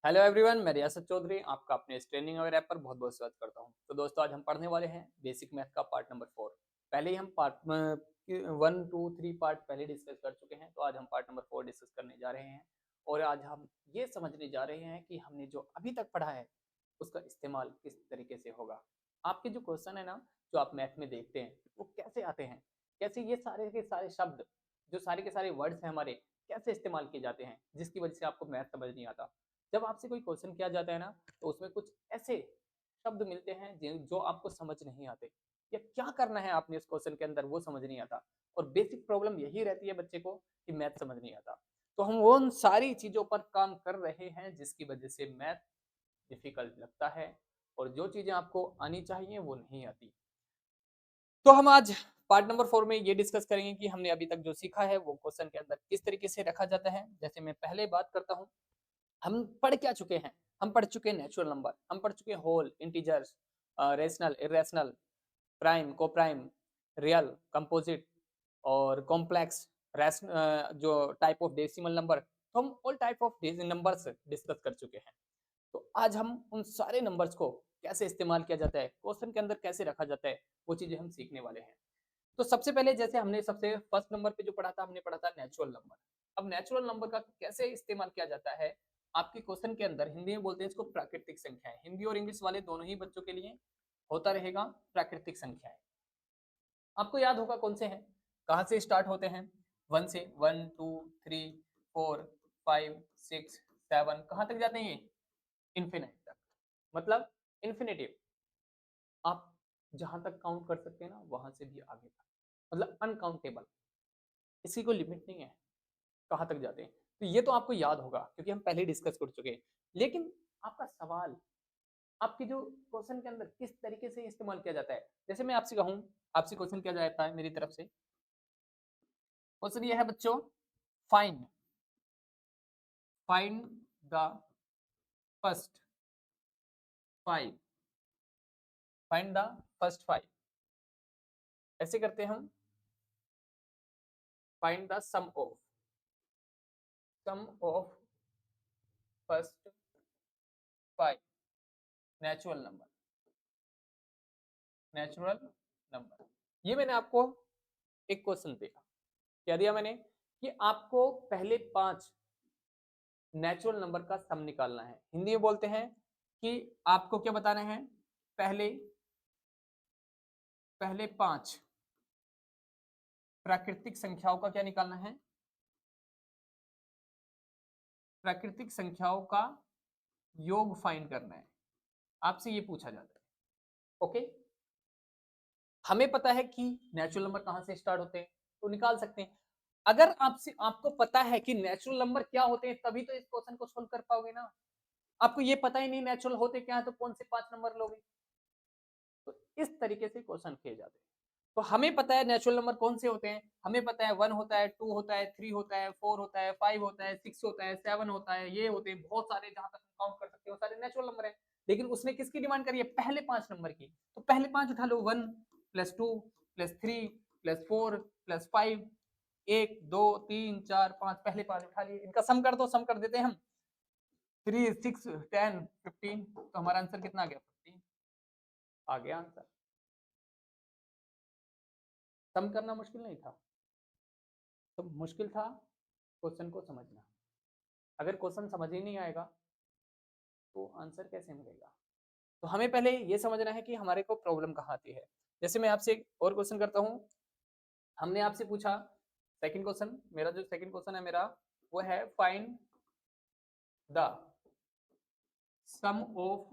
Hello everyone, मैं रियासत चौधरी आपका अपने इस ट्रेनिंग अवेयर ऐप पर बहुत बहुत स्वागत करता हूं। तो दोस्तों, आज हम पढ़ने वाले हैं बेसिक मैथ का पार्ट नंबर 4। पहले ही हम पार्ट 1 2 3 पार्ट पहले डिस्कस कर चुके हैं, तो आज हम पार्ट नंबर 4 डिस्कस करने जा रहे हैं। और आज हम ये समझने जा रहे हैं कि हमने जो अभी तक पढ़ा है उसका इस्तेमाल किस तरीके से होगा। आपके जो क्वेश्चन है ना, जो आप मैथ में देखते हैं, वो कैसे आते हैं, कैसे ये सारे के सारे शब्द, जो सारे के सारे वर्ड्स हैं हमारे, कैसे इस्तेमाल किए जाते हैं, जिसकी वजह से आपको मैथ समझ नहीं आता। जब आपसे कोई क्वेश्चन किया जाता है ना, तो उसमें कुछ ऐसे शब्द मिलते हैं जो आपको समझ नहीं आते, या क्या करना है आपने इस क्वेश्चन के अंदर वो समझ नहीं आता। और बेसिक प्रॉब्लम यही रहती है बच्चे को कि मैथ समझ नहीं आता। तो हम उन सारी चीजों पर काम कर रहे हैं जिसकी वजह से मैथ डिफिकल्ट लगता है, और जो चीजें आपको आनी चाहिए वो नहीं आती। तो हम आज पार्ट नंबर 4 में ये डिस्कस करेंगे कि हमने अभी तक जो सीखा है वो क्वेश्चन के अंदर किस तरीके से रखा जाता है। जैसे मैं पहले बात करता हूँ, हम पढ़ क्या चुके हैं। हम पढ़ चुके हैं नेचुरल नंबर, हम पढ़ चुके हैं whole, integers, rational, irrational, prime, coprime, real, composite और कॉम्प्लेक्स, जो टाइप ऑफ डेसिमल नंबर। तो हम all type of numbers discuss कर चुके हैं। तो आज हम उन सारे नंबर्स को कैसे इस्तेमाल किया जाता है, क्वेश्चन के अंदर कैसे रखा जाता है, वो चीजें हम सीखने वाले हैं। तो सबसे पहले, जैसे हमने सबसे फर्स्ट नंबर पे जो पढ़ा था, हमने पढ़ा था नेचुरल नंबर। अब नेचुरल नंबर का कैसे इस्तेमाल किया जाता है आपके क्वेश्चन के अंदर, हिंदी में बोलते हैं इसको प्राकृतिक संख्याएं। हिंदी और इंग्लिश वाले दोनों ही बच्चों के लिए होता रहेगा प्राकृतिक संख्याएं। आपको याद होगा कौन से हैं, कहाँ से स्टार्ट होते हैं। वन से, 1 2 3 4 5 6 7, कहाँ तक जाते हैं ये, इन्फिनिट तक। मतलब इन्फिनेटिव, आप जहां तक काउंट कर सकते हैं ना, वहां से भी आगे तक, मतलब अनकाउंटेबल, इसकी कोई लिमिट नहीं है कहाँ तक जाते हैं। तो ये तो आपको याद होगा क्योंकि हम पहले डिस्कस कर चुके हैं। लेकिन आपका सवाल, आपके जो क्वेश्चन के अंदर किस तरीके से इस्तेमाल किया जाता है, जैसे मैं आपसे कहूँ, आपसे क्वेश्चन किया जाता है मेरी तरफ से। क्वेश्चन ये है बच्चों, find find the first 5, find the first 5। ऐसे करते हैं हम, find the sum of first 5 natural number, natural number. ये मैंने आपको एक क्वेश्चन दिया, क्या दिया मैंने, कि आपको पहले 5 नेचुरल नंबर का सम निकालना है। हिंदी में बोलते हैं कि आपको क्या बताना है, पहले पहले 5 प्राकृतिक संख्याओं का क्या निकालना है, प्राकृतिक संख्याओं का योग फाइंड करना है। आपसे ये पूछा जाता है। ओके, हमें पता है कि नेचुरल नंबर कहां से स्टार्ट होते हैं, तो निकाल सकते हैं। अगर आपसे आपको पता है कि नेचुरल नंबर क्या होते हैं, तभी तो इस क्वेश्चन को सोल्व कर पाओगे ना। आपको ये पता ही नहीं नेचुरल होते क्या है, तो कौन से 5 नंबर लोगे। तो इस तरीके से क्वेश्चन किए जाते हैं। तो हमें पता है नेचुरल नंबर कौन से होते हैं, हमें पता है 1 होता है, 2 होता है, 3 होता है, 4 होता है, 5 होता है, 6 होता है, 7 होता है, ये होते हैं बहुत सारे, जहां तक काउंट कर सकते हो सारे नेचुरल नंबर है। लेकिन उसने किसकी डिमांड करी है, पहले 5 नंबर की। तो पहले 5 उठा लो, 1 प्लस 2 प्लस 3 प्लस 4 प्लस 5, 1 2 3 4 5, पहले 5 उठा लिए। इनका सम कर दो, सम कर देते हैं हम, 3 6 10 15। तो हमारा आंसर कितना आ गया, 15 आ गया आंसर। सम करना मुश्किल नहीं था, तो मुश्किल था क्वेश्चन को समझना। अगर क्वेश्चन समझ ही नहीं आएगा तो आंसर कैसे मिलेगा। तो हमें पहले ये समझना है कि हमारे को प्रॉब्लम कहाँ आती है। जैसे मैं आपसे एक और क्वेश्चन करता हूँ, हमने आपसे पूछा सेकंड क्वेश्चन, मेरा जो सेकंड क्वेश्चन है मेरा, वो है find the sum of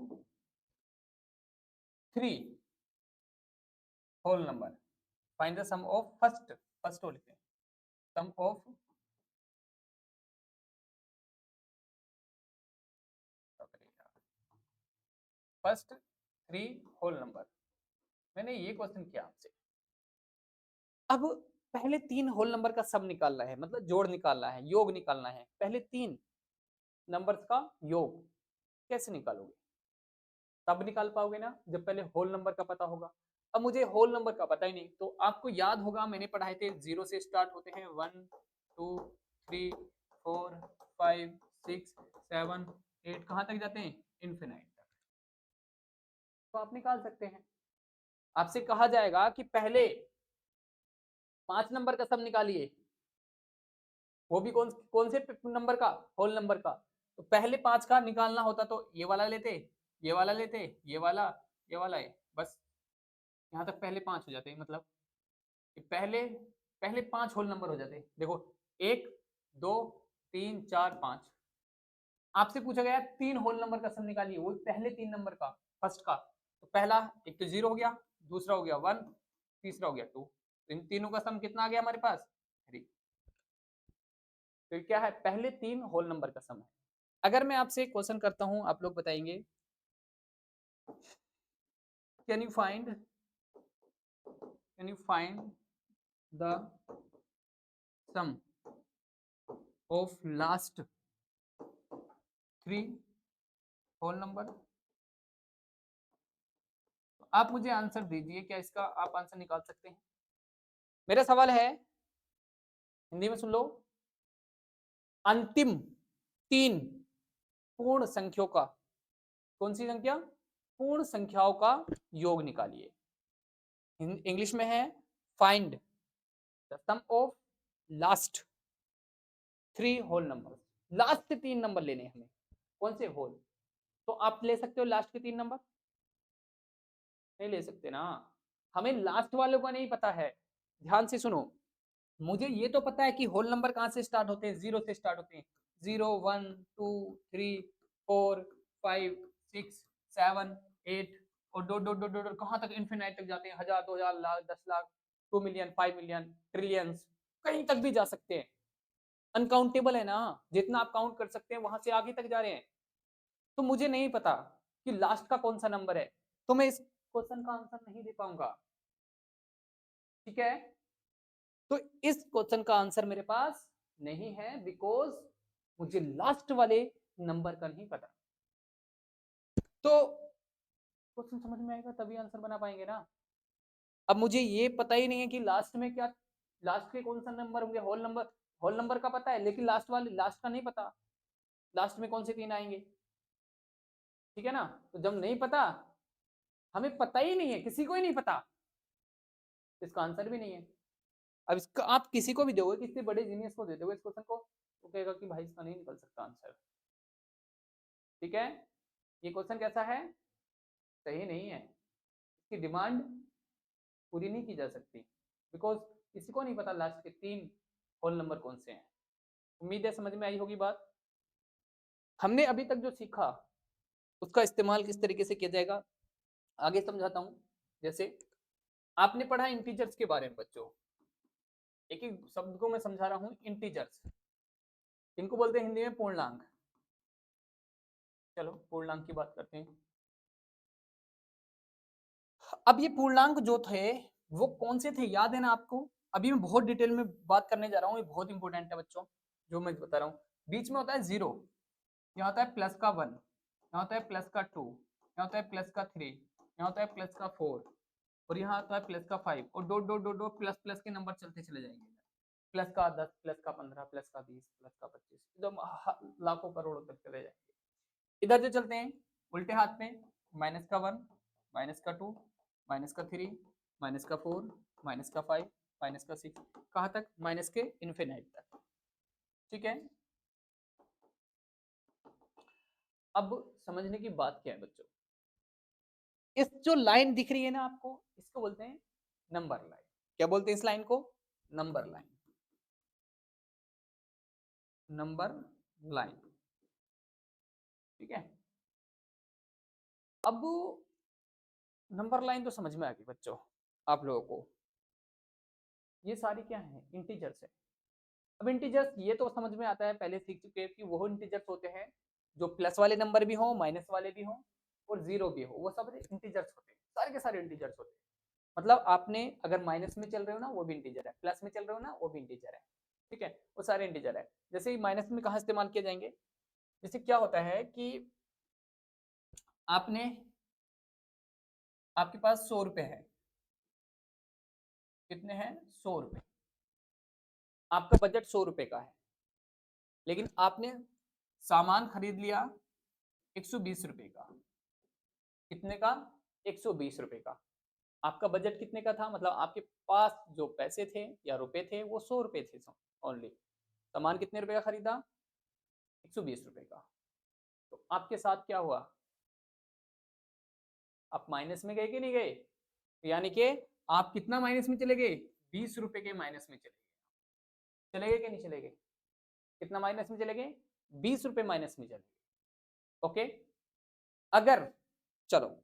3 whole number. Find the sum of first, first हो लेते हैं, sum of first 3 whole number. मैंने ये क्वेश्चन किया आपसे। अब पहले 3 होल नंबर का सम निकालना है, मतलब जोड़ निकालना है, योग निकालना है। पहले 3 नंबर्स का योग कैसे निकालोगे, तब निकाल पाओगे ना जब पहले होल नंबर का पता होगा। अब मुझे होल नंबर का पता ही नहीं, तो आपको याद होगा मैंने पढ़ाए थे, 0 से स्टार्ट होते हैं, 1 2 3 4 5 6 7 8 कहाँ तक जाते हैं? इन्फिनाइट तक। तो आप निकाल सकते हैं। आपसे कहा जाएगा कि पहले 5 नंबर का सम निकालिए, वो भी कौन कौन से नंबर का? होल नंबर का। तो पहले 5 का निकालना होता तो ये वाला लेते, ये वाला लेते, ये वाला है, बस यहाँ तक पहले 5 हो जाते, मतलब पहले पहले 5 होल नंबर हो जाते। देखो 1 2 3 4 5, आपसे पूछा गया 3 होल नंबर का सम निकालिए, वो पहले 3 नंबर का, फर्स्ट का। तो पहला एक तो 0 हो गया, दूसरा हो गया 1, तीसरा हो गया 2, तो इन तीनों का सम कितना आ गया हमारे पास? 3। तो क्या है? पहले 3 होल नंबर का सम है। अगर मैं आपसे एक क्वेश्चन करता हूं, आप लोग बताएंगे, can you find the sum of last 3 whole number? आप मुझे आंसर दीजिए, क्या इसका आप आंसर निकाल सकते हैं? मेरा सवाल है, हिंदी में सुन लो, अंतिम 3 पूर्ण संख्याओं का, कौन सी संख्या? पूर्ण संख्याओं का योग निकालिए। इंग्लिश में है find the sum of last 3 whole number. Last के 3 नंबर लेने हमें, कौन से? होल। तो आप ले सकते हो लास्ट के 3 नंबर? नहीं ले सकते ना, हमें लास्ट वालों का नहीं पता है। ध्यान से सुनो, मुझे ये तो पता है कि होल नंबर कहां से स्टार्ट होते हैं, 0 से स्टार्ट होते हैं। 0 1 2 3 4 5 6 7 8 और डॉट डॉट डॉट डॉट कहां तक? इन्फिनाइट तक जाते हैं, 1000 2000 lakh 10 lakh 2 million 5 million trillions, कहीं तक भी जा सकते हैं। अनकाउंटेबल है ना, जितना आप काउंट कर सकते हैं वहां से आगे तक जा रहे हैं। तो मुझे नहीं पता कि लास्ट का कौन सा नंबर है, तो मैं इस क्वेश्चन का आंसर नहीं दे पाऊंगा। ठीक है, तो इस क्वेश्चन का आंसर मेरे पास नहीं है, बिकॉज मुझे लास्ट वाले नंबर का नहीं पता। तो क्वेश्चन समझ में आएगा तभी आंसर बना पाएंगे ना। अब मुझे ये पता ही नहीं है कि लास्ट में क्या, लास्ट के कौन सा नंबर होंगे। होल नंबर का पता है, लेकिन लास्ट का नहीं पता, लास्ट में कौन से 3 आएंगे। ठीक है ना, तो जब नहीं पता, हमें पता ही नहीं है, किसी को ही नहीं पता, इसका आंसर भी नहीं है। अब इसका आप किसी को भी दोगे, किसी बड़े जीनियस को दे दोगे इस क्वेश्चन को, वो कहेगा कि भाई इसका नहीं निकल सकता आंसर। ठीक है, ये क्वेश्चन कैसा है? सही नहीं है, इसकी डिमांड पूरी नहीं की जा सकती, बिकॉज किसी को नहीं पता लास्ट के 3 होल नंबर कौन से हैं। उम्मीद है समझ में आई होगी बात। हमने अभी तक जो सीखा उसका इस्तेमाल किस तरीके से किया जाएगा आगे समझाता हूं। जैसे आपने पढ़ा इंटीजर्स के बारे में बच्चों, एक एक शब्द को मैं समझा रहा हूं। इंटीजर्स इनको बोलते हैं हिंदी में पूर्णांक। चलो पूर्णांक की बात करते हैं। अब ये पूर्णांक जो थे वो कौन से थे, याद है ना आपको? अभी मैं बहुत डिटेल में बात करने जा रहा हूँ, ये बहुत इंपॉर्टेंट है बच्चों जो मैं बता रहा हूँ। बीच में होता है 0, यहाँ होता है प्लस का 1, यहाँ होता है प्लस का 2, यहाँ होता है प्लस का 3, यहाँ होता है प्लस का 4 और यहाँ आता है प्लस का 5 और dot dot dot dot plus plus के नंबर चलते चले जाएंगे। प्लस का 10, प्लस का 15, प्लस का 20, प्लस का 25, एकदम लाखों करोड़ों तक चले जाएंगे। इधर जो चलते हैं उल्टे हाथ में, माइनस का 1, माइनस का 2, माइनस का 3, माइनस का 4, माइनस का 5, माइनस का 6, कहाँ तक? माइनस के इन्फिनाइट तक। ठीक है, अब समझने की बात क्या है बच्चों, इस जो लाइन दिख रही है ना आपको, इसको बोलते हैं नंबर लाइन। क्या बोलते हैं इस लाइन को? Number line, number line. ठीक है, अब नंबर लाइन तो समझ में आ गई बच्चों आप लोगों को। ये सारी क्या है? इंटीजर्स है। अब इंटीजर्स ये तो समझ में आता है, पहले सीख चुके हैं कि वो इंटीजर्स होते हैं जो प्लस वाले नंबर भी हो, माइनस वाले भी हो और 0 भी हो, वो सब इंटीजर्स होते हैं, सारे के सारे इंटीजर्स होते हैं। मतलब आपने अगर माइनस में चल रहे हो ना वो भी इंटीजर है, प्लस में चल रहे हो ना वो भी इंटीजर है। ठीक है, वो सारे इंटीजर है। जैसे माइनस में कहाँ इस्तेमाल किए जाएंगे? जैसे क्या होता है कि आपने, आपके पास 100 रुपए है। कितने हैं? 100 रुपए। आपका बजट 100 रुपए का है, लेकिन आपने सामान खरीद लिया 120 रुपए का। कितने का? 120 रुपए का। आपका बजट कितने का था? मतलब आपके पास जो पैसे थे या रुपए थे वो 100 रुपए थे ओनली। सामान कितने रुपए का खरीदा? 120 रुपए का। तो आपके साथ क्या हुआ? आप माइनस में गए कि नहीं गए? यानी कि आप कितना माइनस में चले गए? 20 रुपए के माइनस में चले गए कि नहीं चले गए? कितना माइनस में चले गए? 20 रुपए माइनस में चले गए। ओके। अगर चलो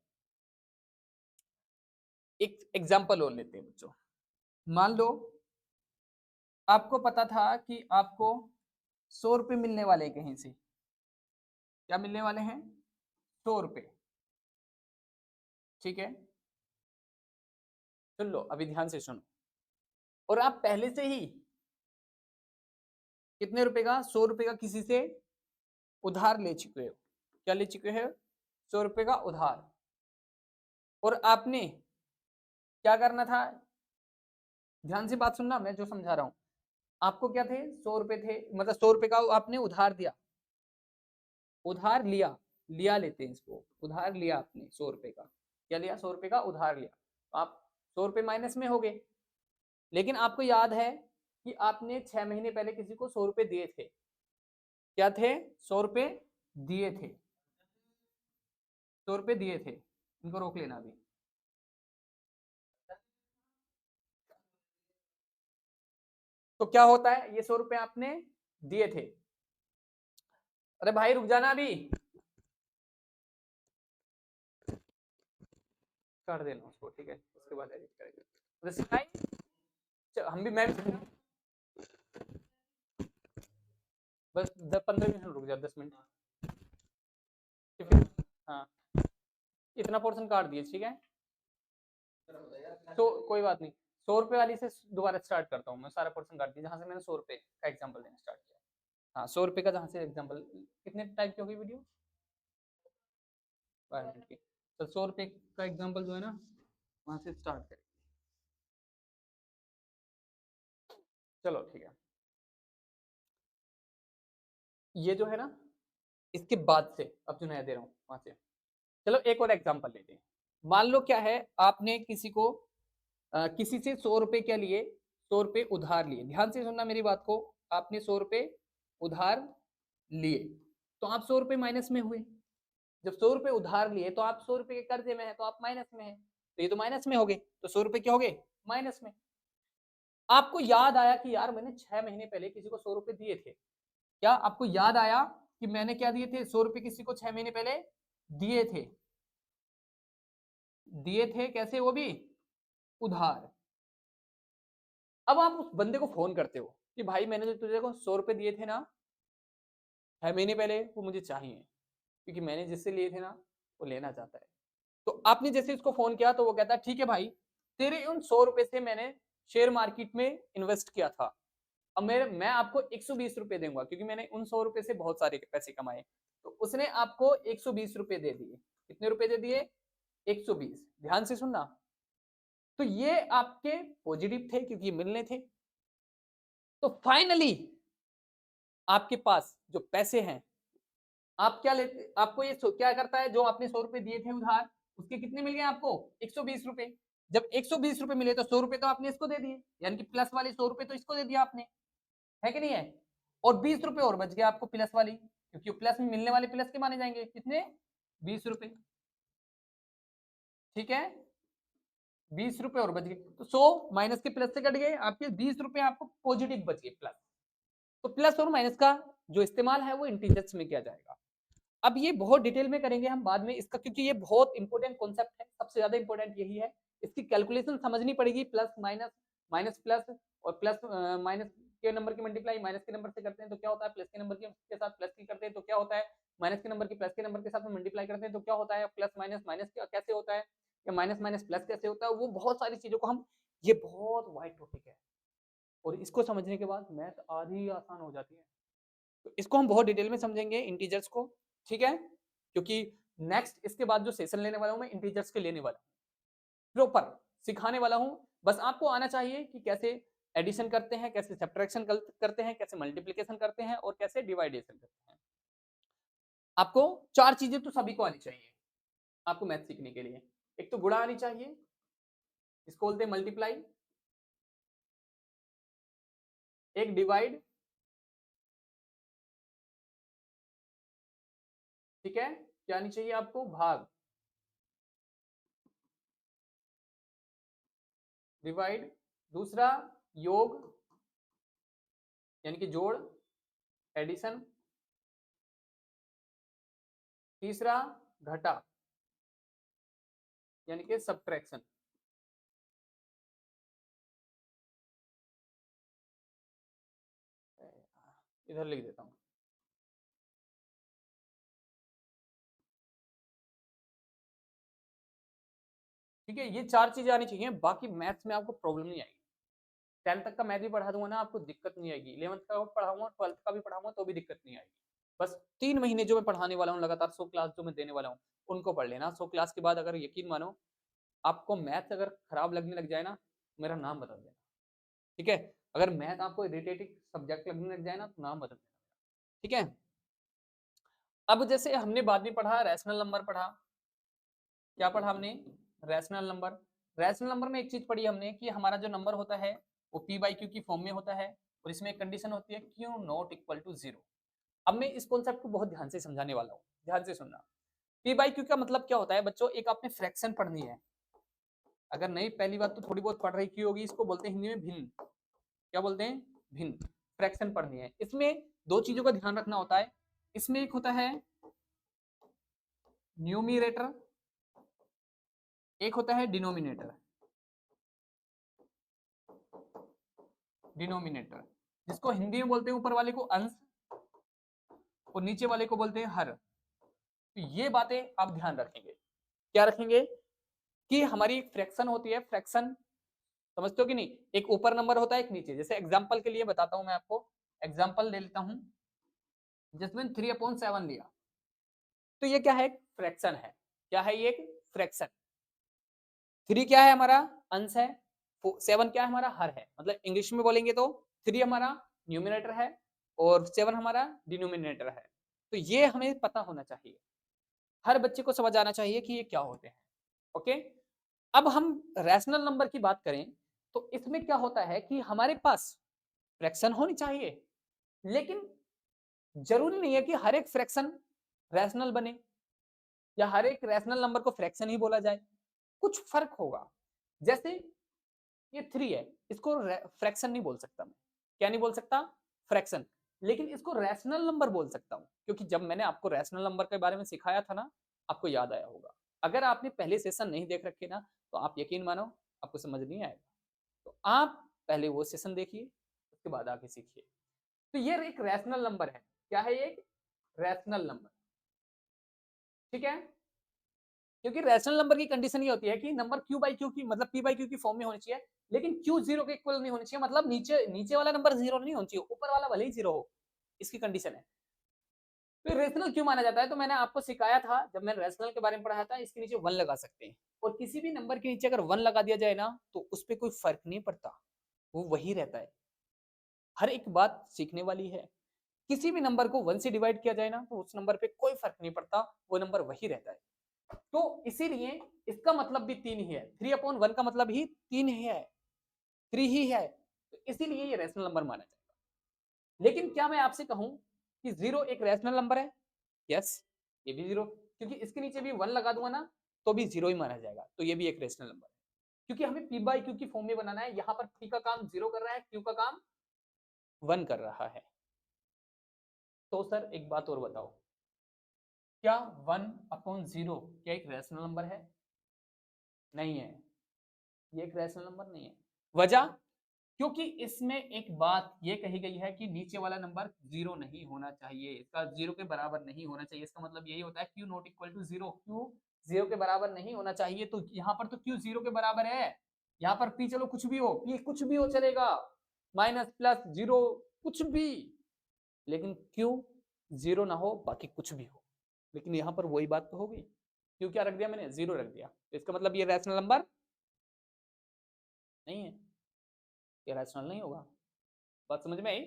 एक एग्जांपल और लेते हैं बच्चों। मान लो आपको पता था कि आपको 100 रुपए मिलने वाले कहीं से। क्या मिलने वाले हैं? 100 रुपए। ठीक है, सुन लो अभी ध्यान से सुनो। और आप पहले से ही कितने रुपए का? 100 रुपए का किसी से उधार ले चुके हो। क्या ले चुके हो? 100 रुपए का उधार। और आपने क्या करना था? ध्यान से बात सुनना, मैं जो समझा रहा हूं। आपको क्या थे? 100 रुपए थे, मतलब 100 रुपए का आपने उधार दिया, उधार लिया, लिया लेते हैं इसको, उधार लिया आपने 100 रुपए का। क्या लिया? 100 रुपए का उधार लिया। तो आप 100 रुपए माइनस में हो गए। लेकिन आपको याद है कि आपने 6 महीने पहले किसी को 100 रुपए दिए थे। क्या थे? 100 रुपए दिए थे। 100 रुपए दिए थे। इनको रोक लेना अभी। तो क्या होता है? ये 100 रुपए आपने दिए थे। अरे भाई रुक जाना अभी, कर देना उसको, ठीक है, उसके बाद एडिट करेंगे। तो हम भी, मैं भी बस 15 मिनट रुक जा, 10 मिनट। हाँ, इतना पोर्शन काट दिए, ठीक है। तो कोई बात नहीं, 100 रुपए वाली से दोबारा स्टार्ट करता हूँ मैं। सारा पोर्शन काट दिया जहां से मैंने 100 रुपए का एग्जाम्पल देना स्टार्ट किया। हाँ, 100 रुपए का जहां से एग्जाम्पल। कितने टाइप की होगी वीडियो? 12 मिनट की। तो 100 रुपए का एग्जाम्पल जो है ना, वहां से स्टार्ट करें। चलो ठीक है, ये जो है ना, इसके बाद से अब जो नया दे रहा हूँ वहां से। चलो एक और एग्जाम्पल लेते हैं। मान लो क्या है, आपने किसी को किसी से 100 रुपए क्या लिए? 100 रुपए उधार लिए। ध्यान से सुनना मेरी बात को। आपने 100 रुपए उधार लिए, तो आप 100 रुपए माइनस में हुए। जब 100 रुपए उधार लिए तो आप 100 रुपए के कर्जे में है, तो आप माइनस में है, तो ये तो माइनस में हो गए। तो 100 रुपए क्या हो गए? माइनस में। आपको याद आया कि यार मैंने 6 महीने पहले किसी को 100 रुपए दिए थे। क्या आपको याद आया कि मैंने क्या दिए थे? 100 रुपए किसी को 6 महीने पहले दिए थे। दिए थे कैसे? वो भी उधार। अब आप उस बंदे को फोन करते हो कि भाई मैंने जो तुझे को 100 रुपए दिए थे ना 6 महीने पहले, वो मुझे चाहिए, क्योंकि मैंने जिससे लिए थे ना वो लेना चाहता है। तो आपने जैसे उसको फोन किया तो वो कहता है ठीक है भाई, तेरे उन 100 रुपए से मैंने शेयर मार्केट में इन्वेस्ट किया था। अब मैं आपको 120 रुपए दूंगा, क्योंकि मैंने उन 100 रुपए से बहुत सारे पैसे कमाए। तो उसने आपको 120 रुपए दे दिए। कितने रुपए दे दिए? 120। ध्यान से सुनना। तो ये आपके पॉजिटिव थे क्योंकि मिलने थे। तो फाइनली आपके पास जो पैसे हैं, आप क्या लेते, आपको ये क्या करता है, जो आपने 100 रुपए दिए थे उधार, उसके कितने मिल गए आपको? 120 रुपए। जब 120 रुपए मिले तो 100 रुपए तो आपने इसको दे दिए, यानी कि प्लस वाले 100 रुपए तो इसको दे दिया आपने, है कि नहीं है? और 20 रुपए और बच गए आपको प्लस वाली, क्योंकि प्लस में मिलने वाले प्लस के माने जाएंगे। कितने? 20 रुपए। ठीक है, 20 रुपए और बच गए। तो 100 माइनस के प्लस से कट गए, आपके 20 रुपए आपको पॉजिटिव बच गए, प्लस। तो प्लस और माइनस का जो इस्तेमाल है वो इंटीजर्स में किया जाएगा। अब ये बहुत डिटेल में करेंगे हम बाद में इसका, क्योंकि ये बहुत इंपॉर्टेंट कॉन्सेप्ट है, सबसे ज्यादा इंपॉर्टेंट यही है। इसकी कैलकुलेशन समझनी पड़ेगी, प्लस माइनस, माइनस प्लस, और प्लस माइनस के नंबर की मल्टीप्लाई माइनस के नंबर से करते हैं तो क्या होता है, प्लस के नंबर के साथ प्लस की करते हैं तो क्या होता है, माइनस के नंबर की प्लस के नंबर के साथ मल्टीप्लाई करते हैं तो क्या होता है, प्लस माइनस माइनस कैसे होता है, या माइनस माइनस प्लस कैसे होता है, वो बहुत सारी चीजों को हम, ये बहुत वाइड टॉपिक है, और इसको समझने के बाद मैथ आधी आसान हो जाती है। तो इसको हम बहुत डिटेल में समझेंगे इंटीजर्स को, ठीक है, क्योंकि नेक्स्ट इसके बाद जो सेशन लेने वाला हूं मैं इंटीजर्स के लेने वाला हूं, प्रॉपर सिखाने वाला हूं। बस आपको आना चाहिए कि कैसे एडिशन करते हैं, कैसे सब्ट्रैक्शन करते हैं, कैसे मल्टीप्लिकेशन करते हैं, और कैसे डिवाइडेशन करते हैं। आपको 4 चीजें तो सभी को आनी चाहिए आपको मैथ सीखने के लिए। एक तो गुणा आनी चाहिए, इसको बोलते हैं मल्टीप्लाई, एक डिवाइड, ठीक है, क्या आनी चाहिए आपको, भाग, डिवाइड, दूसरा योग यानी कि जोड़, एडिशन, तीसरा घटा यानी कि सब्ट्रैक्शन। इधर लिख देता हूं, ठीक है, ये 4 चीजें आनी चाहिए, बाकी मैथ्स में आपको प्रॉब्लम नहीं आएगी। 10th तक का मैथ भी पढ़ा दूंगा ना, आपको दिक्कत नहीं आएगी। 11th का पढ़ाऊंगा, 12th का भी पढ़ाऊंगा तो भी दिक्कत नहीं आएगी। बस 3 महीने जो मैं पढ़ाने वाला हूँ लगातार, 100 क्लास जो मैं देने वाला हूँ, उनको पढ़ लेना। 100 क्लास के बाद अगर यकीन मानो आपको मैथ अगर खराब लगने लग जाए ना, मेरा नाम बदल देना, ठीक है। अगर मैथ आपको इरिटेटिंग सब्जेक्ट लगने लग जाए ना, तो नाम बदल देना, ठीक है। अब जैसे हमने बाद में पढ़ा रैशनल नंबर पढ़ा, क्या पढ़ा हमने, रैशनल नंबर। रैशनल नंबर में एक चीज पढ़ी हमने कि हमारा जो नंबर होता है वो पी बाई क्यू की फॉर्म में होता है, और इसमें एक कंडीशन होती है क्यू नॉट इक्वल टू 0। अब मैं इस कॉन्सेप्ट को बहुत ध्यान से समझाने वाला हूँ, ध्यान से सुनना। पी बाई क्यू का मतलब क्या होता है बच्चों, एक आपने फ्रैक्शन पढ़नी है, अगर नहीं पहली बात तो थोड़ी बहुत पढ़ रही क्यों होगी, इसको बोलते हैं हिंदी में भिन्न, क्या बोलते हैं, भिन्न फ्रैक्शन पढ़नी है। इसमें 2 चीजों का ध्यान रखना होता है, इसमें एक होता है न्यूमिरेटर, एक होता है डिनोमिनेटर। डिनोमिनेटर जिसको हिंदी में बोलते हैं ऊपर वाले को अंश, और नीचे वाले को बोलते हैं हर। तो ये बातें आप ध्यान रखेंगे, क्या रखेंगे, कि हमारी एक फ्रैक्शन होती है, फ्रैक्शन समझते हो कि नहीं, एक ऊपर नंबर होता है एक नीचे। जैसे एग्जांपल के लिए बताता हूं मैं आपको, एग्जांपल ले लेता हूं, जिसमें 3/7 लिया, तो ये क्या है, फ्रैक्शन है। क्या है ये, एक फ्रैक्शन। 3 क्या है हमारा, अंश है, 7 क्या है हमारा, हर है। मतलब इंग्लिश में बोलेंगे तो 3 हमारा न्यूमिनेटर है और 7 हमारा डिनोमिनेटर है। तो ये हमें पता होना चाहिए, हर बच्चे को समझ आना चाहिए कि ये क्या होते हैं, ओके। अब हम रैशनल नंबर की बात करें तो इसमें क्या होता है कि हमारे पास फ्रैक्शन होनी चाहिए, लेकिन जरूरी नहीं है कि हर एक फ्रैक्शन रैशनल बने, या हर एक रैशनल नंबर को फ्रैक्शन ही बोला जाए, कुछ फर्क होगा। जैसे ये 3 है, इसको फ्रैक्शन नहीं बोल सकता मैं, क्या नहीं बोल सकता, फ्रैक्शन। लेकिन इसको रैशनल नंबर बोल सकता हूं, क्योंकि जब मैंने आपको रैशनल नंबर के बारे में सिखाया था ना, आपको याद आया होगा। अगर आपने पहले सेशन नहीं देख रखे ना, तो आप यकीन मानो आपको समझ नहीं आएगा। तो आप पहले वो सेशन देखिए, उसके बाद आगे सीखिए। तो ये एक रैशनल नंबर है, क्या है, एक रैशनल नंबर, ठीक है। क्योंकि रैशनल नंबर की कंडीशन ये होती है कि नंबर क्यू बाई क्यू की, मतलब पी बाई क्यू की फॉर्म में होनी चाहिए, लेकिन क्यू 0 के इक्वल नहीं होनी चाहिए, मतलब नीचे नीचे वाला नंबर 0 नहीं होना चाहिए, ऊपर वाला भले ही 0 हो, इसकी कंडीशन है। तो रेशनल क्यों माना जाता है, तो मैंने आपको सिखाया था जब मैंने रेशनल के बारे में पढ़ाया था, इसके नीचे 1 लगा सकते हैं, और किसी भी नंबर के नीचे अगर 1 लगा दिया जाए ना, तो उस पर कोई फर्क नहीं पड़ता, वो वही रहता है। हर एक बात सीखने वाली है, किसी भी नंबर को 1 से डिवाइड किया जाए ना, तो उस नंबर पे कोई फर्क नहीं पड़ता, वो नंबर वही रहता है। तो इसीलिए इसका मतलब भी 3 ही है, 3/1 का मतलब ही 3 ही है, 3 ही है, तो इसीलिए ये रैशनल नंबर माना जाएगा। लेकिन क्या मैं आपसे कहूं कि 0 एक रैशनल नंबर है, यस, ये भी 0, क्योंकि इसके नीचे भी 1 लगा दूंगा ना, तो भी 0 ही माना जाएगा, तो ये भी एक रैशनल नंबर है। क्योंकि हमें पी बाई क्यू की फॉर्म में बनाना है, यहां पर पी का काम 0 कर रहा है, क्यू का काम 1 कर रहा है। तो सर एक बात और बताओ, क्या 1/0 क्या एक रैशनल नंबर है, नहीं है, ये एक रैशनल नंबर नहीं है। वजह, क्योंकि इसमें एक बात ये कही गई है कि नीचे वाला नंबर 0 नहीं होना चाहिए, इसका 0 के बराबर नहीं होना चाहिए। इसका मतलब यही होता है Q not equal to 0, Q 0 के बराबर नहीं होना चाहिए। तो यहाँ पर तो क्यू 0 के बराबर है, यहाँ पर पी चलो कुछ भी हो, पी कुछ भी हो चलेगा, माइनस प्लस 0 कुछ भी, लेकिन क्यू 0 ना हो, बाकी कुछ भी हो। लेकिन यहाँ पर वही बात तो होगी, क्यू क्या रख दिया मैंने, 0 रख दिया, तो इसका मतलब ये रैशनल नंबर नहीं है, ये रैशनल नहीं होगा। बात समझ में आई।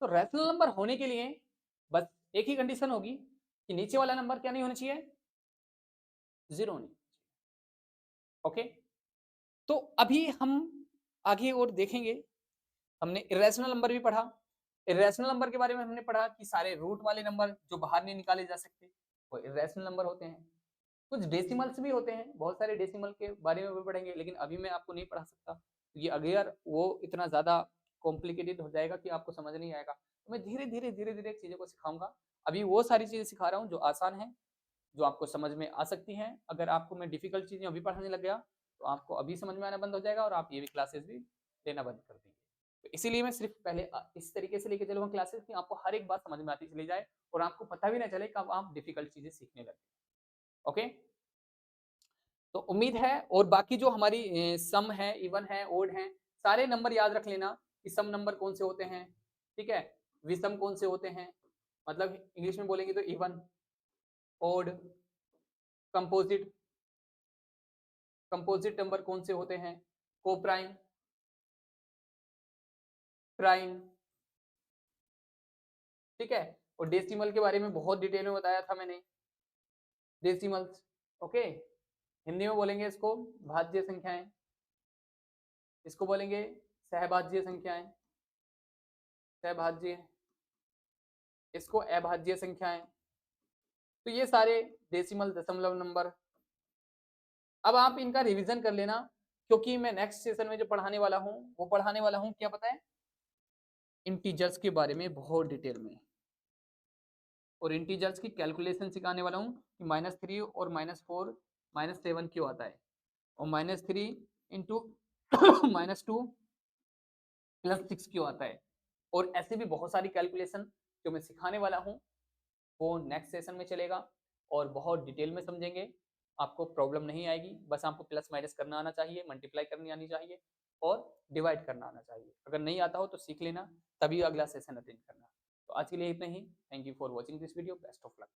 तो रैशनल नंबर होने के लिए बस एक ही कंडीशन होगी कि नीचे वाला नंबर क्या नहीं होना चाहिए, 0 नहीं। ओके, तो अभी हम आगे और देखेंगे। हमने इरेशनल नंबर भी पढ़ा। इरेशनल नंबर के बारे में हमने पढ़ा कि सारे रूट वाले नंबर जो बाहर नहीं निकाले जा सकते वो इरेशनल नंबर होते हैं। कुछ डेसिमल्स भी होते हैं, बहुत सारे डेसिमल के बारे में भी पढ़ेंगे, लेकिन अभी मैं आपको नहीं पढ़ा सकता क्योंकि अगर वो इतना ज़्यादा कॉम्प्लिकेटेड हो जाएगा कि आपको समझ नहीं आएगा। तो मैं धीरे-धीरे चीज़ों को सिखाऊँगा। अभी वो सारी चीज़ें सिखा रहा हूँ जो आसान है, जो आपको समझ में आ सकती हैं। अगर आपको मैं डिफ़िकल्ट चीज़ें अभी पढ़ाने लग गया, तो आपको अभी समझ में आना बंद हो जाएगा और आप ये भी क्लासेस भी लेना बंद कर देंगे। तो इसीलिए मैं सिर्फ़ पहले इस तरीके से लेके चलूँगा क्लासेस कि आपको हर एक बात समझ में आती चली जाए और आपको पता भी ना चले कब आप डिफ़िकल्ट चीज़ें सीखने लगे। ओके? तो उम्मीद है, और बाकी जो हमारी सम है, इवन है, ओड है, सारे नंबर याद रख लेना कि सम नंबर कौन से होते हैं, ठीक है? विषम कौन से होते हैं, मतलब इंग्लिश में बोलेंगे तो even, odd, composite, composite number कौन से होते हैं, कोप्राइम, प्राइम, ठीक है? और डेसिमल के बारे में बहुत डिटेल में बताया था मैंने, डेसिमल्स, ओके? हिंदी में बोलेंगे इसको भाज्य संख्याएं, इसको बोलेंगे सहभाज्य संख्याएं, सहभाज्य, इसको अभाज्य संख्याएं। तो ये सारे डेसिमल दशमलव नंबर। अब आप इनका रिवीजन कर लेना क्योंकि मैं नेक्स्ट सेशन में जो पढ़ाने वाला हूँ वो पढ़ाने वाला हूँ क्या पता है, इंटीजर्स के बारे में बहुत डिटेल में, और इंटीजर्स की कैलकुलेशन सिखाने वाला हूँ कि -3 और -4 -7 क्यों आता है, और -3 इंटू -2 +6 क्यों आता है, और ऐसे भी बहुत सारी कैलकुलेशन जो मैं सिखाने वाला हूँ वो नेक्स्ट सेशन में चलेगा और बहुत डिटेल में समझेंगे। आपको प्रॉब्लम नहीं आएगी, बस आपको प्लस माइनस करना आना चाहिए, मल्टीप्लाई करनी आनी चाहिए और डिवाइड करना आना चाहिए। अगर नहीं आता हो तो सीख लेना, तभी अगला सेशन अटेंड करना। तो आज के लिए इतना ही। Thank you for watching this video. Best of luck.